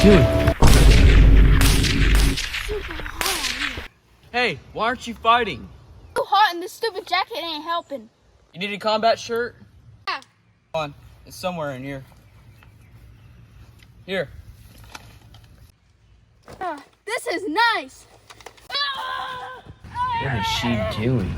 you doing? Hey, why aren't you fighting? Too hot and this stupid jacket ain't helping. You need a combat shirt? Yeah. Come on, it's somewhere in here. Here. This is nice. What is she doing?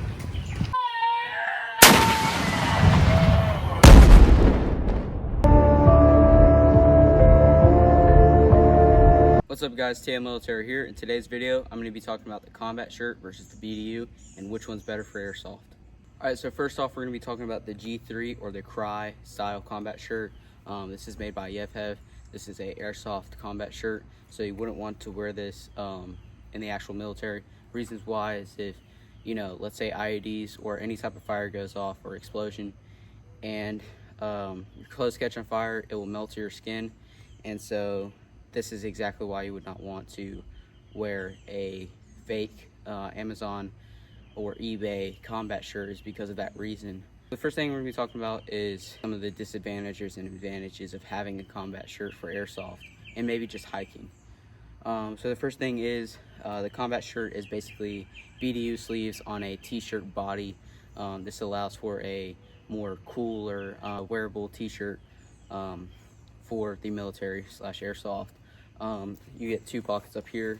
What's up guys, TM Military here. In today's video, I'm going to be talking about the combat shirt versus the BDU and which one's better for airsoft. Alright, so first off, we're going to be talking about the G3 or the Cry style combat shirt. This is made by Yevhev. This is a airsoft combat shirt, so you wouldn't want to wear this in the actual military. Reasons why is if, you know, let's say IEDs or any type of fire goes off or explosion and your clothes catch on fire, it will melt to your skin. And so this is exactly why you would not want to wear a fake Amazon or eBay combat shirt, is because of that reason. The first thing we're going to be talking about is some of the disadvantages and advantages of having a combat shirt for airsoft and maybe just hiking. So the first thing is the combat shirt is basically BDU sleeves on a t-shirt body. This allows for a more cooler wearable t-shirt for the military / airsoft. You get two pockets up here.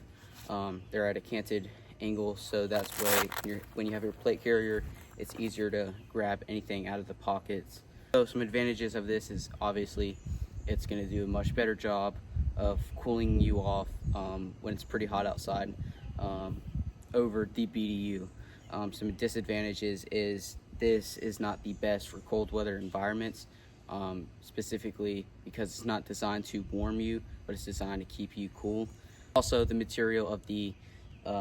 They're at a canted angle, so that's why when you have your plate carrier, it's easier to grab anything out of the pockets. So some advantages of this is obviously it's going to do a much better job of cooling you off when it's pretty hot outside over the BDU. Some disadvantages is this is not the best for cold weather environments, specifically because it's not designed to warm you, but it's designed to keep you cool. Also, the material of the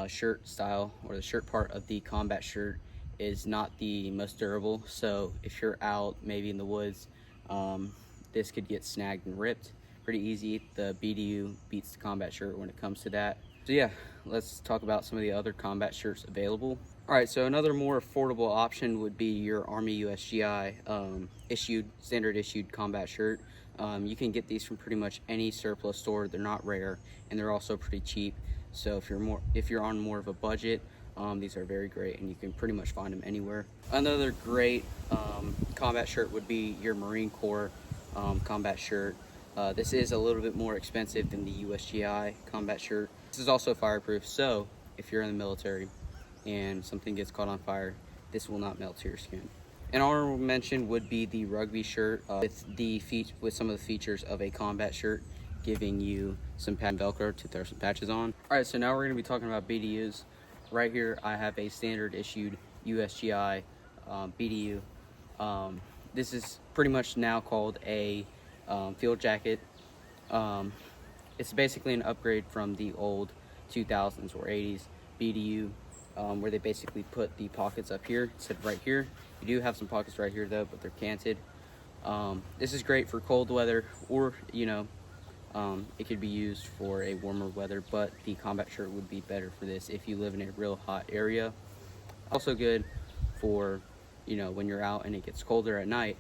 shirt style or the shirt part of the combat shirt is not the most durable, so if you're out maybe in the woods, this could get snagged and ripped pretty easy. The BDU beats the combat shirt when it comes to that. So yeah, let's talk about some of the other combat shirts available. Alright, so another more affordable option would be your Army USGI standard issued combat shirt. You can get these from pretty much any surplus store. They're not rare and they're also pretty cheap. So if you're on more of a budget, these are very great and you can pretty much find them anywhere. Another great combat shirt would be your Marine Corps combat shirt. This is a little bit more expensive than the USGI combat shirt. This is also fireproof, so if you're in the military and something gets caught on fire, this will not melt to your skin. An honorable mention would be the rugby shirt with some of the features of a combat shirt, giving you some Velcro to throw some patches on. Alright, so now we're going to be talking about BDUs. Right here I have a standard issued USGI BDU. This is pretty much now called a field jacket. It's basically an upgrade from the old 2000s or 80s BDU, where they basically put the pockets up here instead of right here. You do have some pockets right here though, but they're canted. This is great for cold weather, or you know, it could be used for a warmer weather, but the combat shirt would be better for this if you live in a real hot area. Also good for, you know, when you're out and it gets colder at night.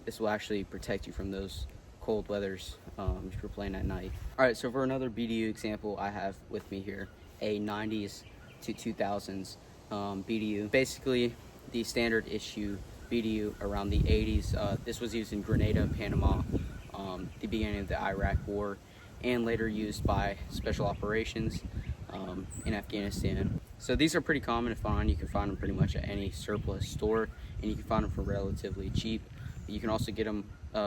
This will actually protect you from those cold weathers if you're playing at night. Alright, so for another BDU example, I have with me here a 90s to 2000s BDU. Basically the standard issue BDU around the 80s. This was used in Grenada, Panama, the beginning of the Iraq War, and later used by special operations in Afghanistan. So these are pretty common to find. You can find them pretty much at any surplus store, and you can find them for relatively cheap. You can also get them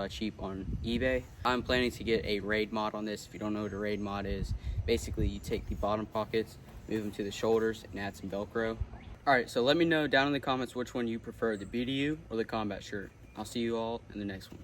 cheap on eBay. I'm planning to get a raid mod on this. If you don't know what a raid mod is, basically you take the bottom pockets, move them to the shoulders, and add some Velcro. Alright, so let me know down in the comments which one you prefer, the BDU or the combat shirt. I'll see you all in the next one.